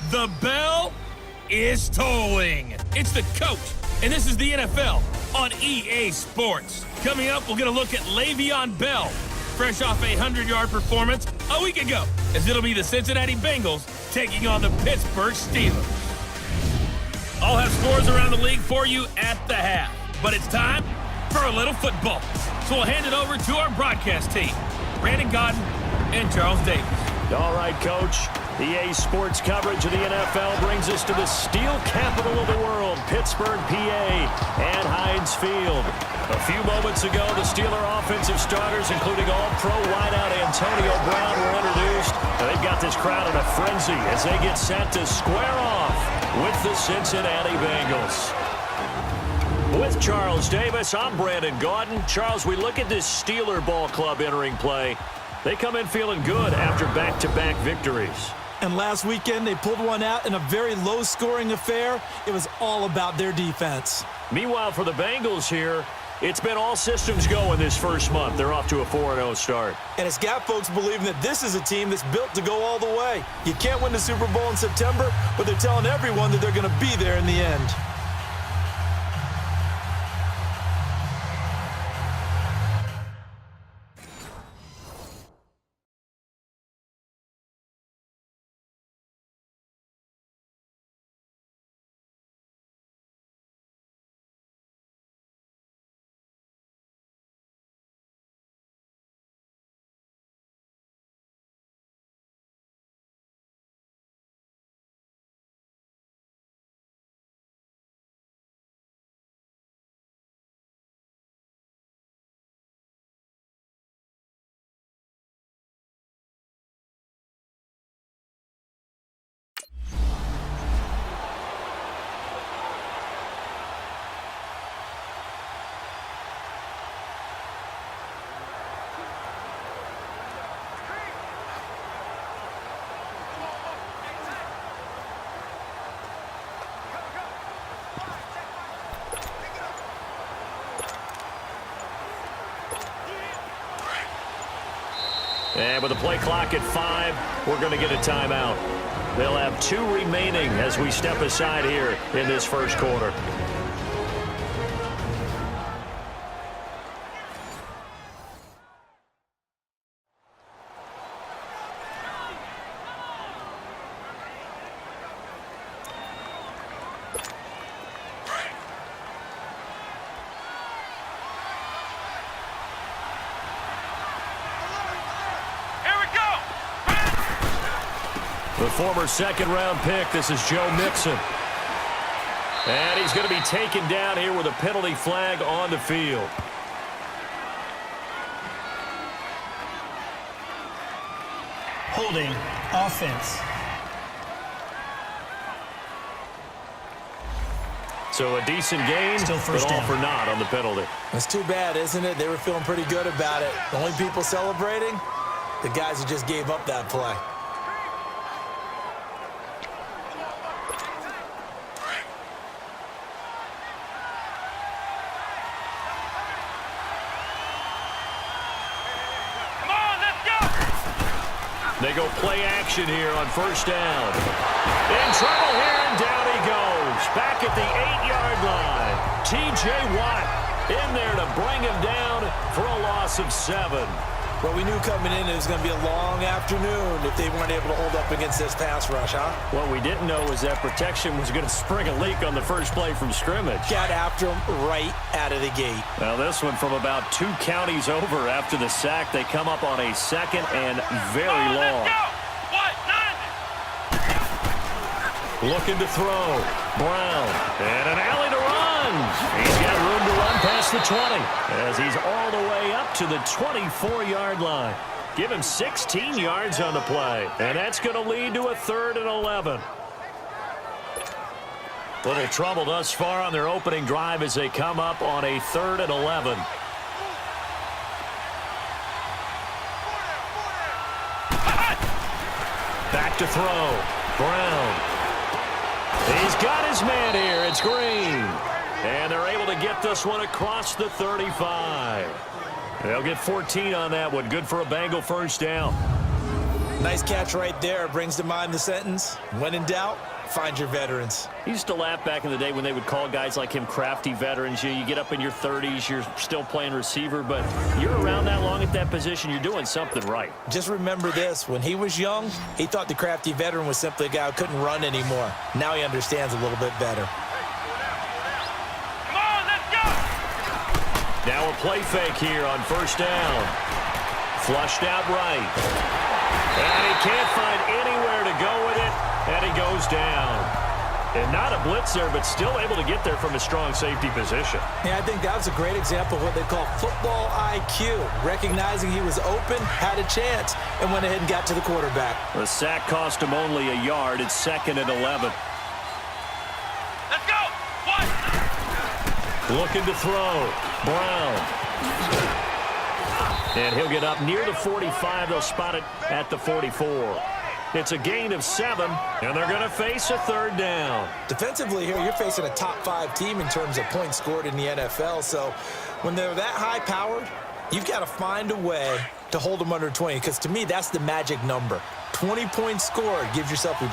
The bell is tolling. It's the coach, and this is the NFL on EA Sports. Coming up, we'll get a look at Le'Veon Bell, fresh off a 100-yard performance a week ago, as it'll be the Cincinnati Bengals taking on the Pittsburgh Steelers. I'll have scores around the league for you at the half, but it's time for a little football. So we'll hand it over to our broadcast team, Brandon Godden and Charles Davis. All right, Coach. EA Sports coverage of the NFL brings us to the steel capital of the world, Pittsburgh, PA, and Heinz Field. A few moments ago, the Steeler offensive starters, including all-pro wideout Antonio Brown, were introduced. They've got this crowd in a frenzy as they get set to square off with the Cincinnati Bengals. With Charles Davis, I'm Brandon Gaudin. Charles, we look at this Steeler ball club entering play. They come in feeling good after back-to-back victories. And last weekend, they pulled one out in a very low-scoring affair. It was all about their defense. Meanwhile, for the Bengals here, it's been all systems go in this first month. They're off to a 4-0 start. And it's got folks believing that this is a team that's built to go all the way. You can't win the Super Bowl in September, but they're telling everyone that they're going to be there in the end. And with the play clock at 5, we're going to get a timeout. They'll have 2 remaining as we step aside here in this first quarter. The former second-round pick, this is Joe Mixon. And he's going to be taken down here with a penalty flag on the field. Holding offense. So a decent gain, but all for naught on the penalty. That's too bad, isn't it? They were feeling pretty good about it. The only people celebrating, the guys who just gave up that play. They go play action here on first down. In trouble here, and down he goes. Back at the 8-yard line. T.J. Watt in there to bring him down for a loss of 7. Well, we knew coming in it was going to be a long afternoon if they weren't able to hold up against this pass rush, huh? What we didn't know was that protection was going to spring a leak on the first play from scrimmage. Got after him right out of the gate. Now this one from about 2 counties over after the sack. They come up on a second and very long. Looking to throw. Brown. And an alley to run. He's got room to run past the 20 as he's all the way up to the 24-yard line. Give him 16 yards on the play. And that's going to lead to a 3rd and 11. Little trouble thus far on their opening drive as they come up on a 3rd and 11. Back to throw. Brown. He's got his man here. It's Green. And they're able to get this one across the 35. They'll get 14 on that one. Good for a Bengal first down. Nice catch right there. Brings to mind the sentence, when in doubt, find your veterans. He used to laugh back in the day when they would call guys like him crafty veterans. You get up in your 30s, you're still playing receiver, but you're around that long at that position, you're doing something right. Just remember this. When he was young, he thought the crafty veteran was simply a guy who couldn't run anymore. Now he understands a little bit better. Come on, let's go! Now a play fake here on first down. Flushed out right. And he can't find anywhere to go with it, and he goes down. And not a blitzer, but still able to get there from a strong safety position. Yeah, I think that was a great example of what they call football IQ. Recognizing he was open, had a chance, and went ahead and got to the quarterback. The sack cost him only a yard. It's 2nd and 11. Let's go! What? Looking to throw. Brown. And he'll get up near the 45. They'll spot it at the 44. It's a gain of 7, and they're going to face a 3rd down. Defensively here, you're facing a top-5 team in terms of points scored in the NFL. So when they're that high-powered, you've got to find a way to hold them under 20, because to me, that's the magic number. 20 points scored, you give yourself your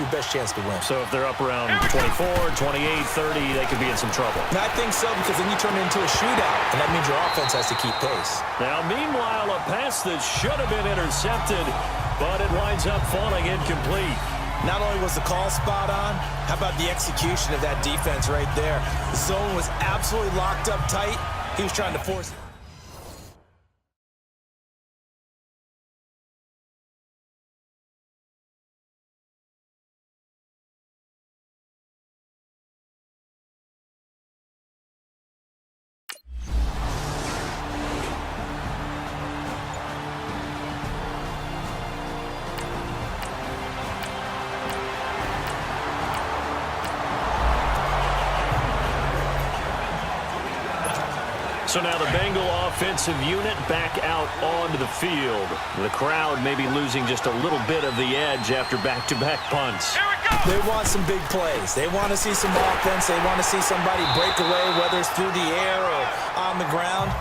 best chance to win. So if they're up around 24, 28, 30, they could be in some trouble. And I think so, because then you turn it into a shootout, and that means your offense has to keep pace. Now, meanwhile, a pass that should have been intercepted, but it winds up falling incomplete. Not only was the call spot on, how about the execution of that defense right there? The zone was absolutely locked up tight. He was trying to force it. So now the Bengal offensive unit back out onto the field. The crowd may be losing just a little bit of the edge after back-to-back punts. Here we go! They want some big plays. They want to see some offense. They want to see somebody break away, whether it's through the air or on the ground.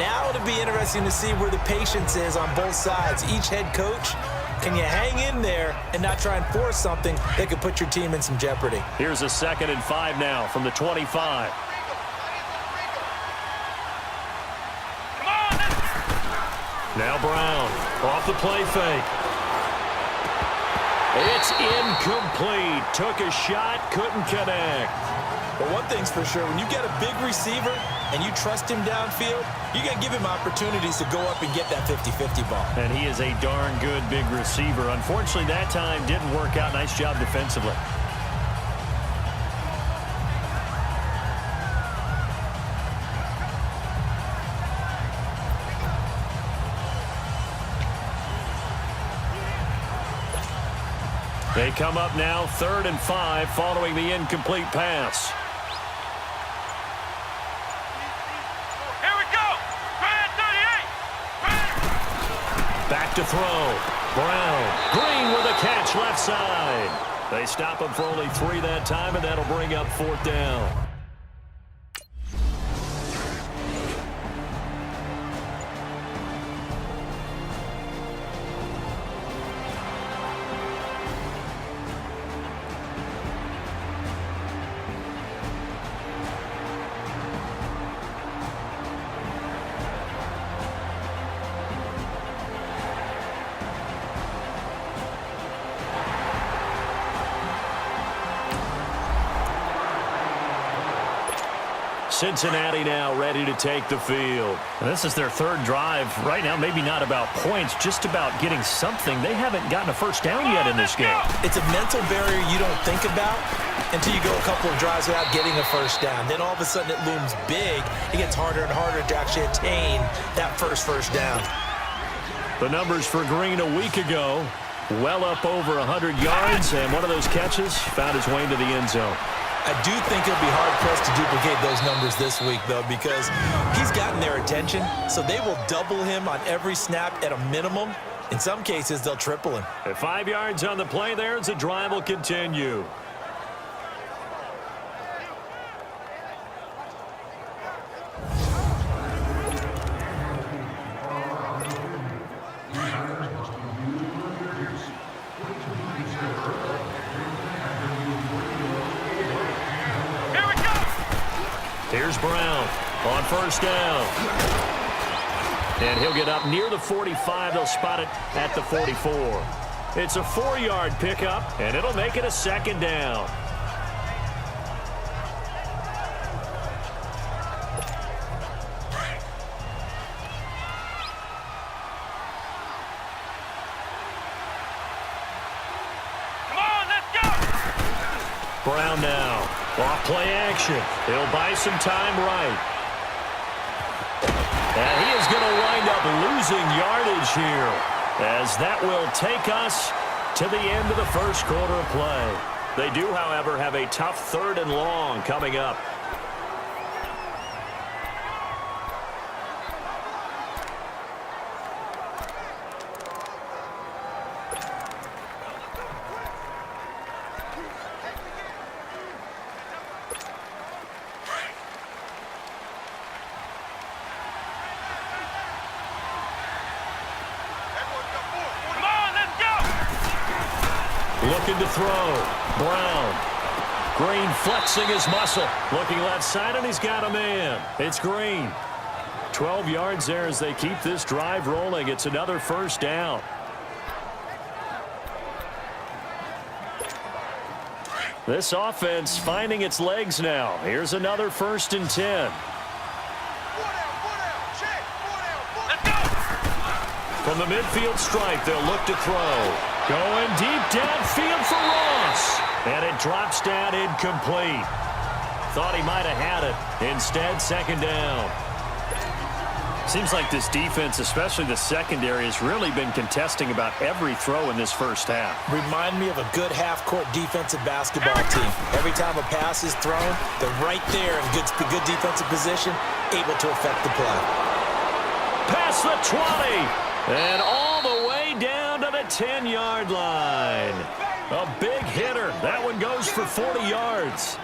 Now it'll be interesting to see where the patience is on both sides. Each head coach, can you hang in there and not try and force something that could put your team in some jeopardy? Here's a 2nd and 5 now from the 25. Now Brown, off the play fake. It's incomplete. Took a shot, couldn't connect. But one thing's for sure, when you get a big receiver and you trust him downfield, you got to give him opportunities to go up and get that 50-50 ball. And he is a darn good big receiver. Unfortunately, that time didn't work out. Nice job defensively. They come up now 3rd and 5 following the incomplete pass. Here we go! Brand 38! Back to throw. Brown. Green with a catch left side. They stop him for only 3 that time, and that'll bring up 4th down. Cincinnati now ready to take the field. This is their 3rd drive. Right now, maybe not about points, just about getting something. They haven't gotten a first down yet in this game. It's a mental barrier you don't think about until you go a couple of drives without getting a first down. Then all of a sudden it looms big. It gets harder and harder to actually attain that first down. The numbers for Green a week ago, well up over 100 yards, and one of those catches found his way into the end zone. I do think he'll be hard-pressed to duplicate those numbers this week, though, because he's gotten their attention, so they will double him on every snap at a minimum. In some cases, they'll triple him. At 5 yards on the play there, as the drive will continue. Here's Brown on first down. And he'll get up near the 45. They'll spot it at the 44. It's a 4-yard pickup, and it'll make it a second down. Brown now. Off play action. He'll buy some time right. And he is going to wind up losing yardage here, as that will take us to the end of the first quarter of play. They do, however, have a tough 3rd and long coming up. Looking to throw. Brown. Green flexing his muscle. Looking left side, and he's got a man. It's Green. 12 yards there as they keep this drive rolling. It's another first down. This offense finding its legs now. Here's another 1st and 10. From the midfield stripe, they'll look to throw. Going deep downfield for Ross. And it drops down incomplete. Thought he might have had it. Instead, second down. Seems like this defense, especially the secondary, has really been contesting about every throw in this first half. Remind me of a good half-court defensive basketball team. Every time a pass is thrown, they're right there in good defensive position, able to affect the play. Past the 20. And all the way down to the 10-yard line. A big hitter. That one goes for 40 yards.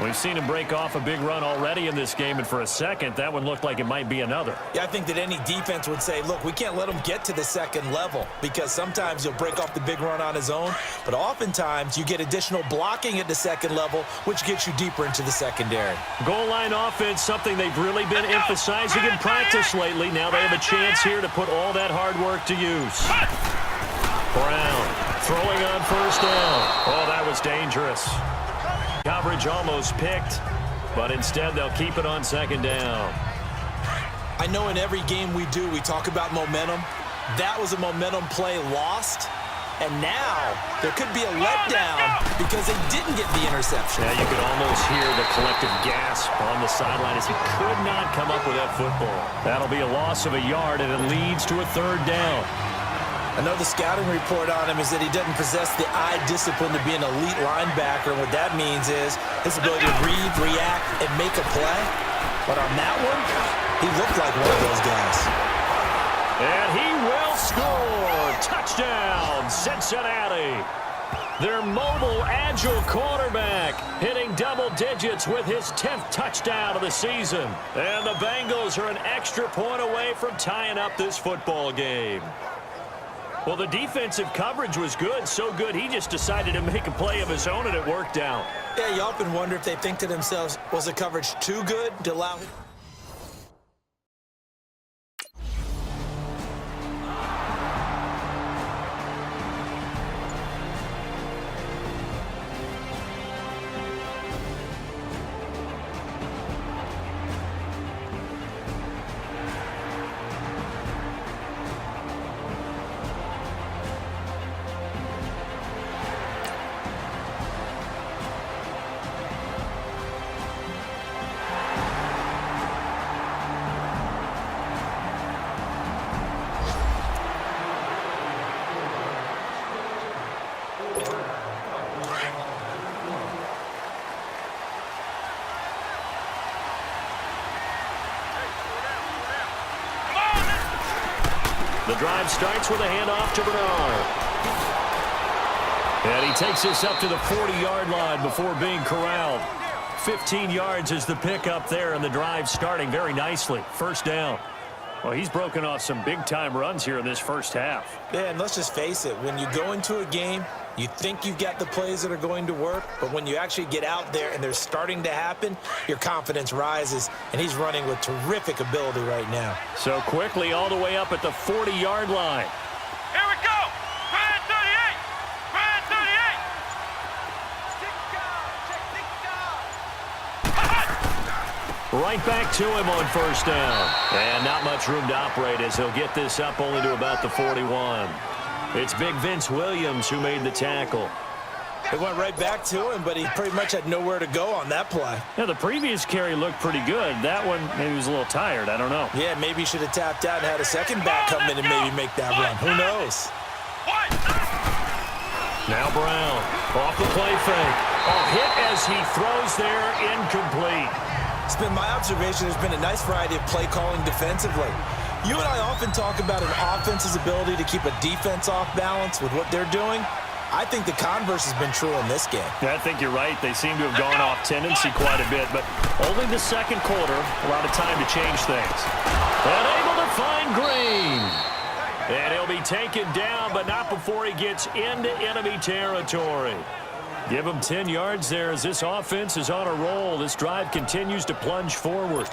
We've seen him break off a big run already in this game, and for a second, that one looked like it might be another. Yeah, I think that any defense would say, look, we can't let him get to the second level, because sometimes he'll break off the big run on his own, but oftentimes you get additional blocking at the second level, which gets you deeper into the secondary. Goal line offense, something they've really been emphasizing in practice lately. Now they have a chance here to put all that hard work to use. Brown throwing on first down. Oh, that was dangerous. Coverage almost picked, but instead they'll keep it on second down. I know in every game we do, we talk about momentum. That was a momentum play lost, and now there could be a letdown because they didn't get the interception. Yeah, you could almost hear the collective gasp on the sideline as he could not come up with that football. That'll be a loss of a yard, and it leads to a third down. I know the scouting report on him is that he doesn't possess the eye discipline to be an elite linebacker. And what that means is his ability to read, react, and make a play. But on that one, he looked like one of those guys. And he will score. Touchdown, Cincinnati. Their mobile, agile quarterback hitting double digits with his 10th touchdown of the season. And the Bengals are an extra point away from tying up this football game. Well, the defensive coverage was good, so good he just decided to make a play of his own, and it worked out. Yeah, you often wonder if they think to themselves, was the coverage too good to allow him? The drive starts with a handoff to Bernard. And he takes this up to the 40-yard line before being corralled. 15 yards is the pickup there, and the drive starting very nicely. First down. Well, he's broken off some big-time runs here in this first half. Yeah, and let's just face it. When you go into a game, you think you've got the plays that are going to work, but when you actually get out there and they're starting to happen, your confidence rises, and he's running with terrific ability right now. So quickly all the way up at the 40-yard line. Here we go. Brand 38. Brand 38. Right back to him on first down. And not much room to operate as he'll get this up only to about the 41. It's big Vince Williams who made the tackle. It went right back to him, but he pretty much had nowhere to go on that play. Yeah, the previous carry looked pretty good. That one, maybe he was a little tired. I don't know. Yeah, maybe he should have tapped out and had a second back come in and maybe make that run. Who knows? Now Brown, off the play fake. A hit as he throws there, incomplete. It's been my observation there's been a nice variety of play calling defensively. You and I often talk about an offense's ability to keep a defense off balance with what they're doing. I think the converse has been true in this game. Yeah, I think you're right. They seem to have gone off tendency quite a bit, but only the second quarter, a lot of time to change things. And able to find Green. And he'll be taken down, but not before he gets into enemy territory. Give him 10 yards there as this offense is on a roll. This drive continues to plunge forward.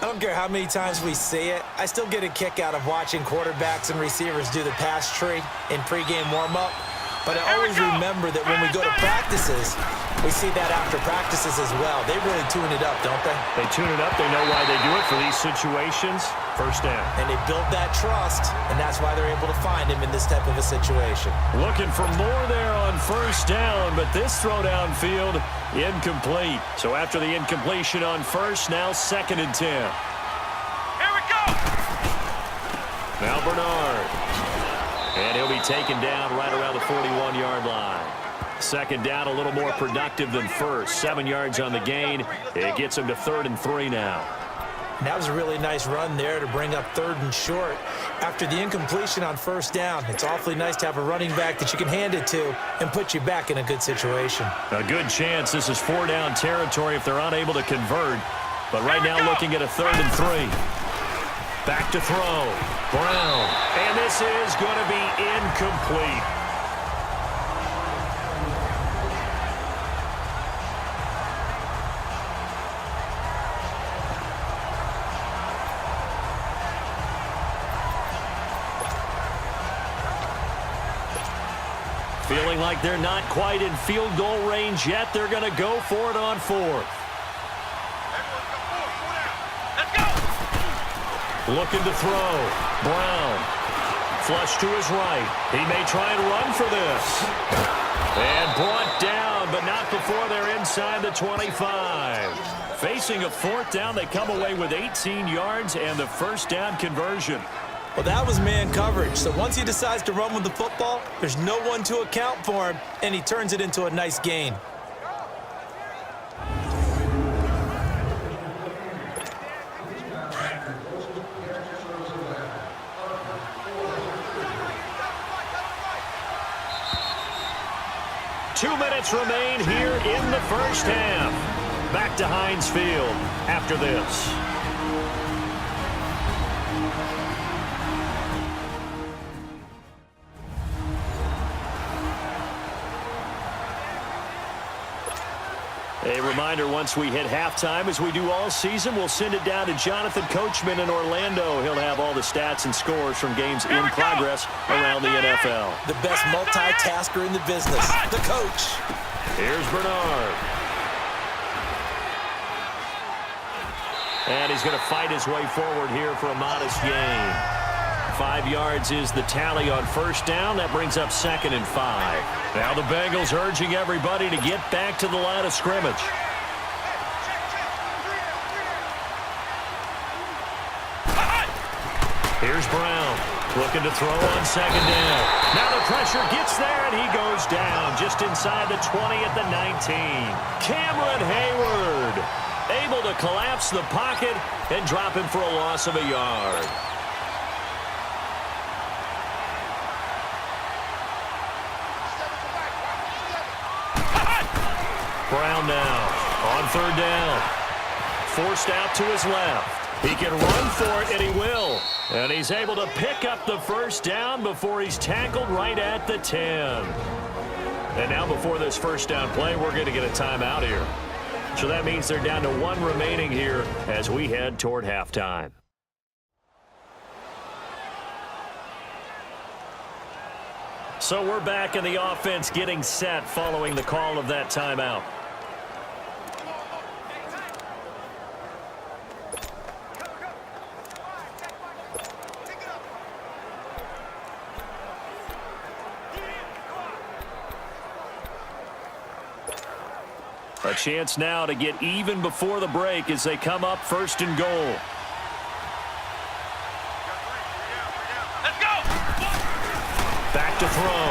I don't care how many times we see it. I still get a kick out of watching quarterbacks and receivers do the pass tree in pregame warm-up. But I always remember that when we go to practices, we see that after practices as well. They really tune it up, don't they? They tune it up. They know why they do it for these situations. First down. And they build that trust, and that's why they're able to find him in this type of a situation. Looking for more there on first down, but this throw downfield, incomplete. So after the incompletion on first, now 2nd and 10. Here we go. Now Bernard. And he'll be taken down right around the 41-yard line. Second down, a little more productive than first. 7 yards on the gain. It gets him to 3rd and 3 now. And that was a really nice run there to bring up 3rd and short. After the incompletion on first down, it's awfully nice to have a running back that you can hand it to and put you back in a good situation. A good chance this is 4-down territory if they're unable to convert. But right now looking at a 3rd and 3. Back to throw. Brown. And this is going to be incomplete. Feeling like they're not quite in field goal range yet. They're going to go for it on 4th. Looking to throw. Brown. Flush to his right. He may try and run for this. And brought down, but not before they're inside the 25. Facing a 4th down, they come away with 18 yards and the first down conversion. Well, that was man coverage. So once he decides to run with the football, there's no one to account for him, and he turns it into a nice gain. Two minutes remain here in the first half. Back to Heinz Field after this. A reminder, once we hit halftime, as we do all season, we'll send it down to Jonathan Coachman in Orlando. He'll have all the stats and scores from games in progress around the NFL. The best multitasker in the business, the coach. Here's Bernard. And he's going to fight his way forward here for a modest gain. 5 yards is the tally on first down. That brings up 2nd and 5. Now the Bengals urging everybody to get back to the line of scrimmage. Here's Brown looking to throw on 2nd down. Now the pressure gets there, and he goes down just inside the 20 at the 19. Cameron Hayward able to collapse the pocket and drop him for a loss of a yard. Brown now on 3rd down. Forced out to his left. He can run for it, and he will. And he's able to pick up the first down before he's tackled right at the 10. And now before this first down play, we're going to get a timeout here. So that means they're down to 1 remaining here as we head toward halftime. So we're back in the offense getting set following the call of that timeout. A chance now to get even before the break as they come up 1st and goal. Let's go! Back to throw.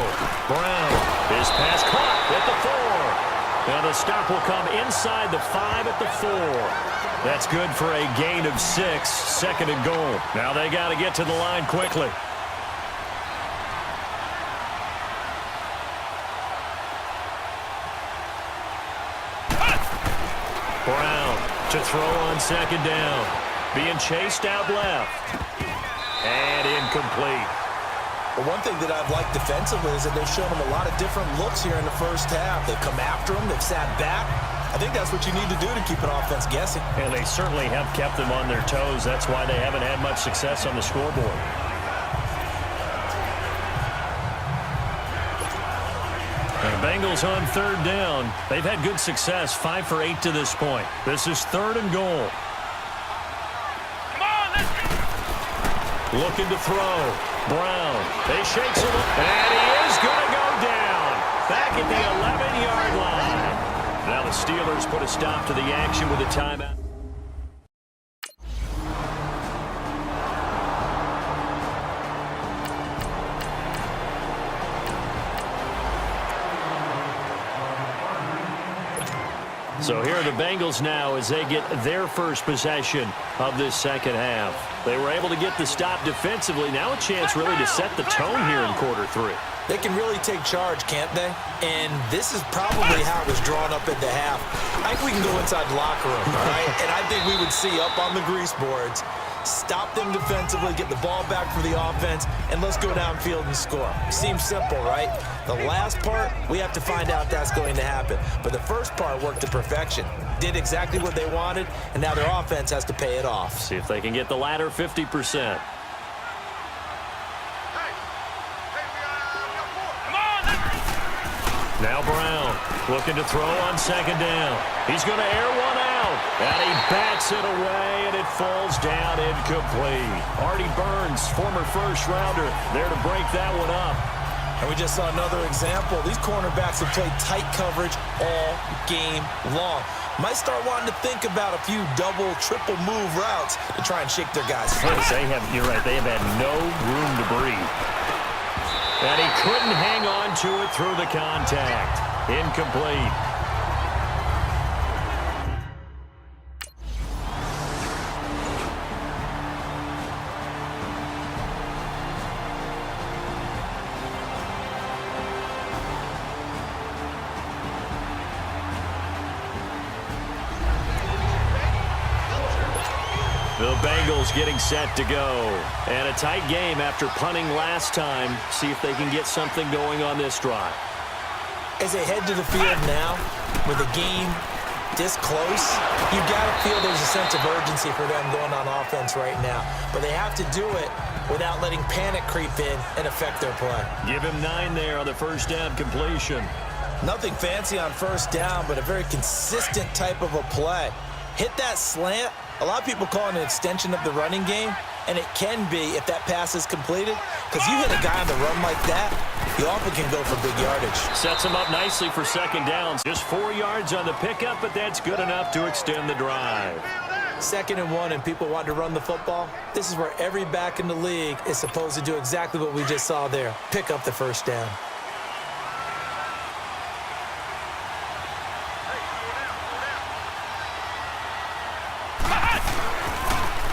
Brown. His pass caught at the 4. And the stop will come inside the 5 at the 4. That's good for a gain of 6. 2nd and goal. Now they got to get to the line quickly. Brown to throw on 2nd down. Being chased out left. And incomplete. Well, one thing that I've liked defensively is that they've shown them a lot of different looks here in the first half. They've come after them. They've sat back. I think that's what you need to do to keep an offense guessing. And they certainly have kept them on their toes. That's why they haven't had much success on the scoreboard. The Bengals on 3rd down. They've had good success, 5 for 8 to this point. This is 3rd and goal. Come on, let's go! Looking to throw. Brown. They shakes him up. And he is going to go down. Back at the 11-yard line. Now the Steelers put a stop to the action with a timeout. So here are the Bengals now as they get their first possession of this second half. They were able to get the stop defensively. Now a chance really to set the tone here in quarter 3. They can really take charge, can't they? And this is probably how it was drawn up at the half. I think we can go inside the locker room, all right? And I think we would see up on the grease boards, stop them defensively, get the ball back for the offense, and let's go downfield and score. Seems simple, right? The last part, we have to find out that's going to happen. But the first part worked to perfection. Did exactly what they wanted, and now their offense has to pay it off. See if they can get the latter 50%. Now Brown looking to throw on 2nd down. He's going to air one out. And he bats it away, and it falls down incomplete. Artie Burns, former first-rounder, there to break that one up. And we just saw another example. These cornerbacks have played tight coverage all game long. Might start wanting to think about a few double, triple move routes to try and shake their guys free. You're right, they have had no room to breathe. And he couldn't hang on to it through the contact. Incomplete. The Bengals getting set to go. And a tight game after punting last time. See if they can get something going on this drive. As they head to the field now, with the game this close, you've got to feel there's a sense of urgency for them going on offense right now. But they have to do it without letting panic creep in and affect their play. Give him 9 there on the first down completion. Nothing fancy on first down, but a very consistent type of a play. Hit that slant. A lot of people call it an extension of the running game, and it can be if that pass is completed, because you hit a guy on the run like that, you often can go for big yardage. Sets him up nicely for second downs. Just 4 yards on the pickup, but that's good enough to extend the drive. 2nd and 1, and people want to run the football. This is where every back in the league is supposed to do exactly what we just saw there. Pick up the first down.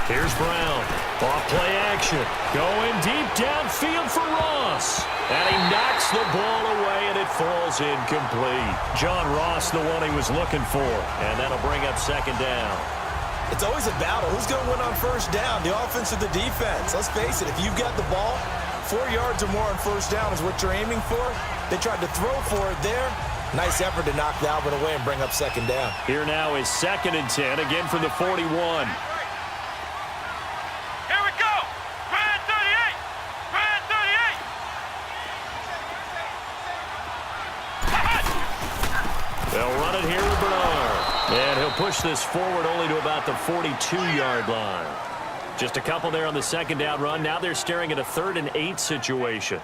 Here's Brown. Off play action. Going deep downfield for Ross. And he knocks the ball away, and it falls incomplete. John Ross, the one he was looking for. And that'll bring up second down. It's always a battle. Who's going to win on first down, the offense or the defense? Let's face it, if you've got the ball, 4 yards or more on first down is what you're aiming for. They tried to throw for it there. Nice effort to knock that one away and bring up second down. Here now is 2nd and 10, again from the 41. Here we go. Brand 38. Brand 38. They'll run it here with Bernard. And he'll push this forward only to about the 42-yard line. Just a couple there on the second down run. Now they're staring at a 3rd and 8 situation.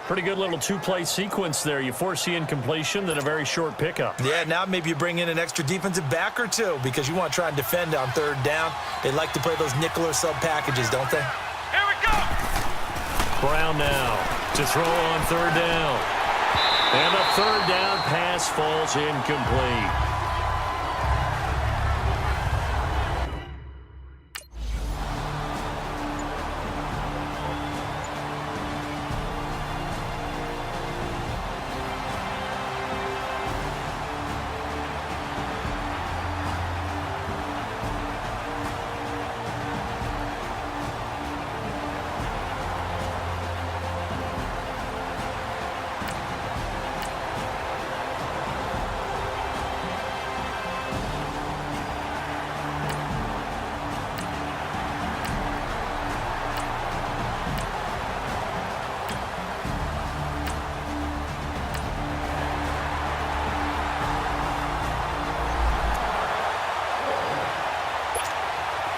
Pretty good little two-play sequence there. You force the incompletion, then a very short pickup. Yeah, now maybe you bring in an extra defensive back or two because you want to try and defend on 3rd down. They like to play those nickel or sub packages, don't they? Here we go. Brown now to throw on 3rd down. And the 3rd down pass falls incomplete.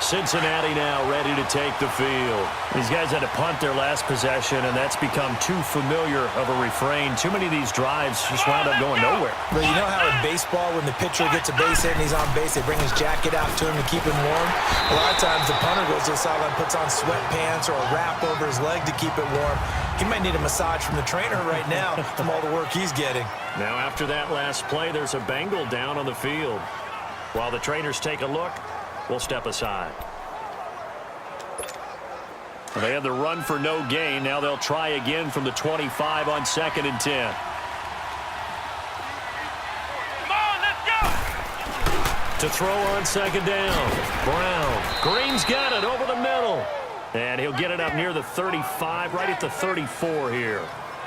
Cincinnati now ready to take the field. These guys had to punt their last possession, and that's become too familiar of a refrain. Too many of these drives just wound up going nowhere. Well, you know how in baseball, when the pitcher gets a base hit and he's on base, they bring his jacket out to him to keep him warm? A lot of times the punter goes to the sideline, puts on sweatpants or a wrap over his leg to keep it warm. He might need a massage from the trainer right now from all the work he's getting. Now, after that last play, there's a Bengal down on the field. While the trainers take a look, we'll step aside. They had the run for no gain. Now they'll try again from the 25 on 2nd and 10. Come on, let's go. To throw on 2nd down. Brown. Green's got it over the middle. And he'll get it up near the 35, right at the 34 here.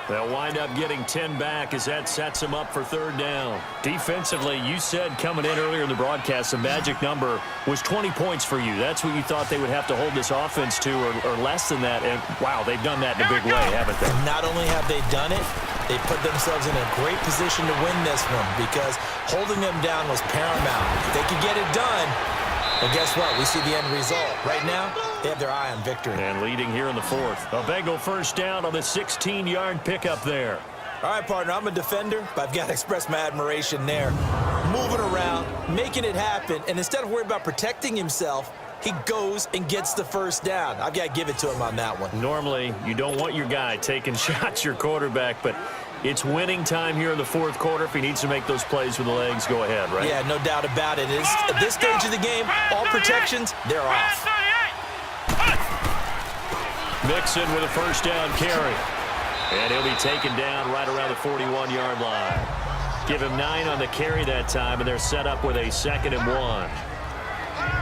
They'll wind up getting 10 back as that sets them up for 3rd down. Defensively, you said coming in earlier in the broadcast, the magic number was 20 points for you. That's what you thought they would have to hold this offense to, or less than that. And, wow, they've done that in a big way, haven't they? Not only have they done it, they put themselves in a great position to win this one because holding them down was paramount. If they could get it done, well, guess what? We see the end result. Right now, they have their eye on victory. And leading here in the 4th. A Bengal first down on the 16-yard pickup there. All right, partner, I'm a defender, but I've got to express my admiration there. Moving around, making it happen, and instead of worrying about protecting himself, he goes and gets the first down. I've got to give it to him on that one. Normally, you don't want your guy taking shots, your quarterback, but it's winning time here in the 4th quarter. If he needs to make those plays with the legs, go ahead, right? Yeah, no doubt about it. At this stage of the game, all protections, they're off. Mixon with a first down carry. And he'll be taken down right around the 41-yard line. Give him 9 on the carry that time, and they're set up with a 2nd and 1.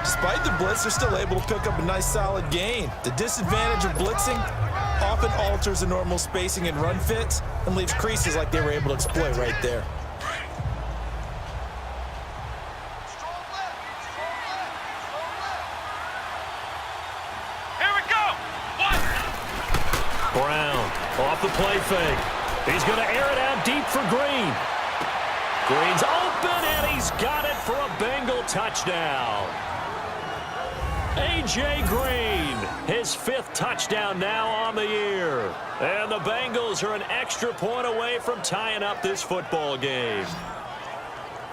Despite the blitz, they're still able to pick up a nice solid gain. The disadvantage of blitzing often alters the normal spacing and run fits and leaves creases like they were able to exploit right there. Here we go. Brown off the play fake. He's going to air it out deep for Green. Green's open, and he's got it for a Bengal touchdown. A.J. Green, his 5th touchdown now on the year. And the Bengals are an extra point away from tying up this football game.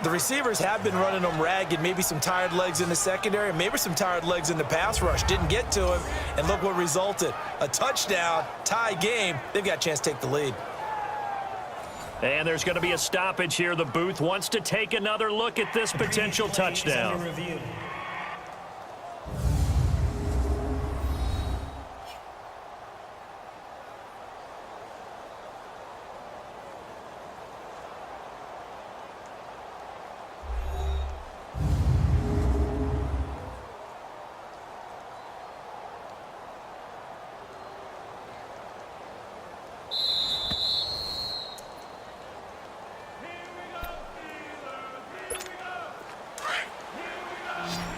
The receivers have been running them ragged. Maybe some tired legs in the secondary, maybe some tired legs in the pass rush. Didn't get to him, and look what resulted. A touchdown, tie game. They've got a chance to take the lead. And there's going to be a stoppage here. The booth wants to take another look at this potential touchdown.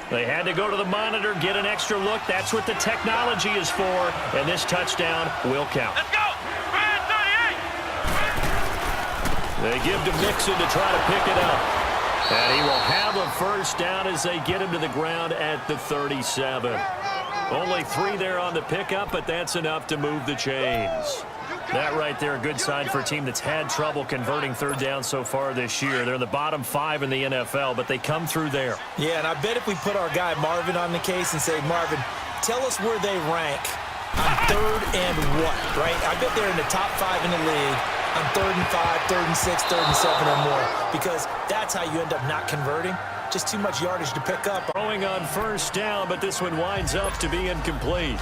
They had to go to the monitor, get an extra look. That's what the technology is for, and this touchdown will count. Let's go! Red 38! They give to Mixon to try to pick it up. And he will have a first down as they get him to the ground at the 37. Only 3 there on the pickup, but that's enough to move the chains. That right there, a good sign for a team that's had trouble converting third down so far this year. They're in the bottom 5 in the NFL, but they come through there. Yeah, and I bet if we put our guy Marvin on the case and say, Marvin, tell us where they rank on third and what, right? I bet they're in the top 5 in the league on 3rd and 5, 3rd and 6, 3rd and 7 or more, because that's how you end up not converting. Just too much yardage to pick up. Throwing on first down, but this one winds up to be incomplete.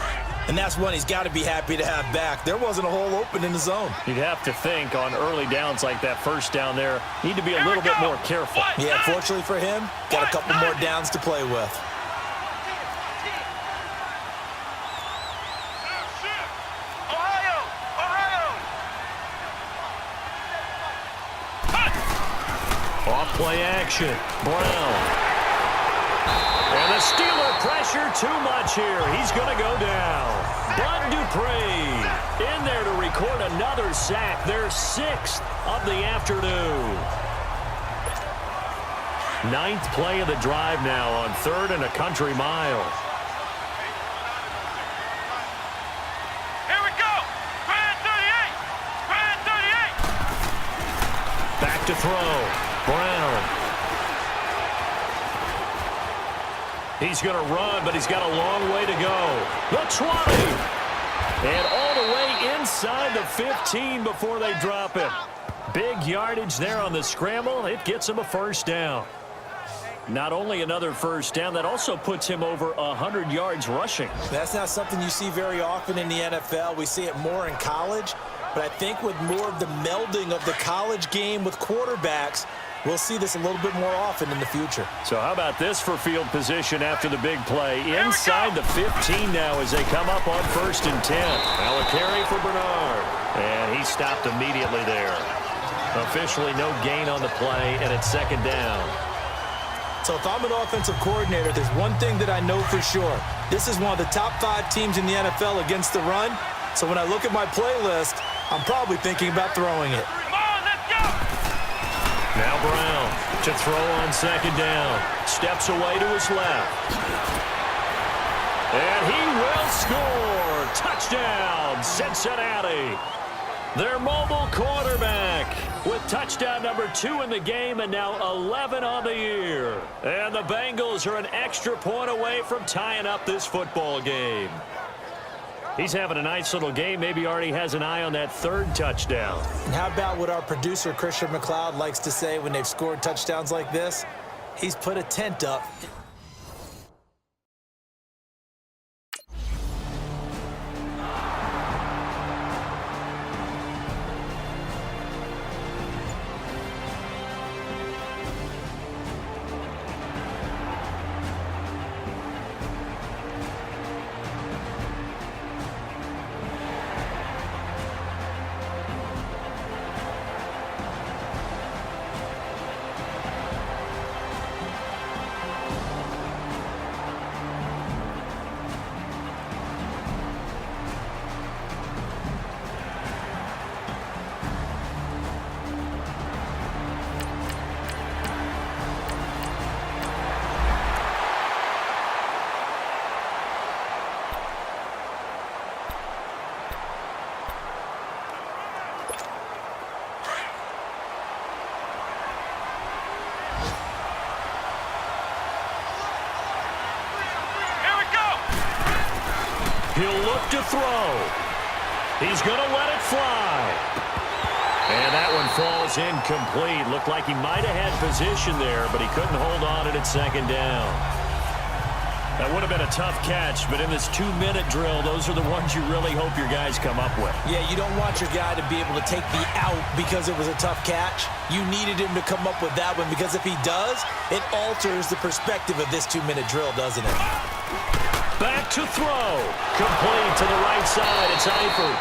And that's one he's got to be happy to have back. There wasn't a hole open in the zone. You'd have to think on early downs like that first down there, need to be a little bit more careful. Yeah, fortunately for him, got a couple more downs to play with. Off-play action. Brown. And the Steeler pressure too much here. He's going to go down. Bud Dupree in there to record another sack. Their 6th of the afternoon. 9th play of the drive now on 3rd and a country mile. Here we go! Red 38! Red 38! Back to throw. Brown. He's going to run, but he's got a long way to go. The 20. And all the way inside the 15 before they drop him. Big yardage there on the scramble. It gets him a first down. Not only another first down, that also puts him over 100 yards rushing. That's not something you see very often in the NFL. We see it more in college. But I think with more of the melding of the college game with quarterbacks, we'll see this a little bit more often in the future. So how about this for field position after the big play? Inside the 15 now as they come up on 1st and 10. Now a carry for Bernard. And he stopped immediately there. Officially no gain on the play, and it's 2nd down. So if I'm an offensive coordinator, there's one thing that I know for sure. This is one of the top 5 teams in the NFL against the run. So when I look at my playlist, I'm probably thinking about throwing it. Come on, let's go! Now Brown to throw on 2nd down. Steps away to his left. And he will score. Touchdown, Cincinnati. Their mobile quarterback with touchdown number 2 in the game and now 11 on the year. And the Bengals are an extra point away from tying up this football game. He's having a nice little game. Maybe already has an eye on that 3rd touchdown. And how about what our producer, Christian McLeod, likes to say when they've scored touchdowns like this? He's put a tent up. He'll look to throw. He's going to let it fly. And that one falls incomplete. Looked like he might have had position there, but he couldn't hold on it at 2nd down. That would have been a tough catch, but in this 2-minute drill, those are the ones you really hope your guys come up with. Yeah, you don't want your guy to be able to take the out because it was a tough catch. You needed him to come up with that one because if he does, it alters the perspective of this 2-minute drill, doesn't it? Back to throw. Complete to the right side. It's Eifert.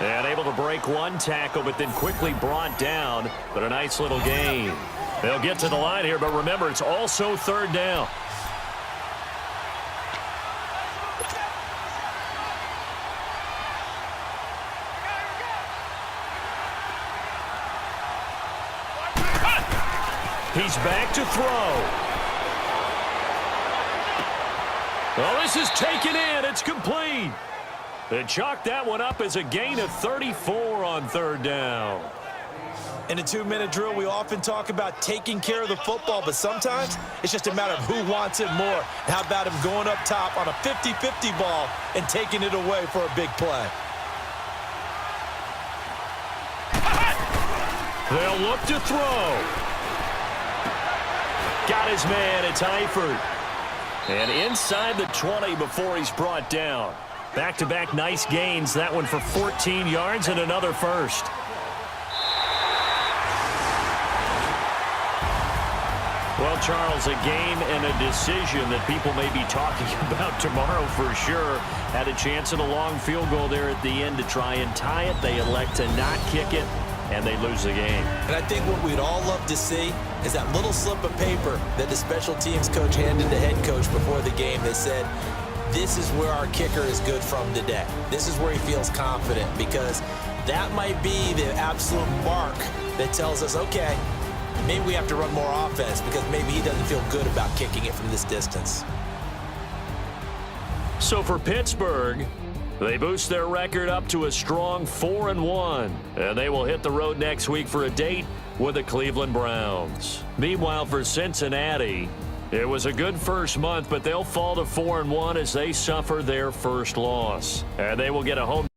And able to break one tackle, but then quickly brought down. But a nice little gain. They'll get to the line here, but remember, it's also third down. He's back to throw. Well, this is taken in. It's complete. They chalk that one up as a gain of 34 on third down. In a 2-minute drill, we often talk about taking care of the football, but sometimes it's just a matter of who wants it more. How about him going up top on a 50-50 ball and taking it away for a big play? They'll look to throw. Got his man. It's Eifert. And inside the 20 before he's brought down. Back-to-back nice gains. That one for 14 yards and another first. Well, Charles, a game and a decision that people may be talking about tomorrow for sure. Had a chance at a long field goal there at the end to try and tie it. They elect to not kick it, and they lose the game. And I think what we'd all love to see is that little slip of paper that the special teams coach handed the head coach before the game that said, this is where our kicker is good from today. This is where he feels confident, because that might be the absolute mark that tells us, okay, maybe we have to run more offense because maybe he doesn't feel good about kicking it from this distance. So for Pittsburgh, they boost their record up to a strong 4-1, and they will hit the road next week for a date with the Cleveland Browns. Meanwhile, for Cincinnati, it was a good first month, but they'll fall to 4-1 as they suffer their first loss. And they will get a home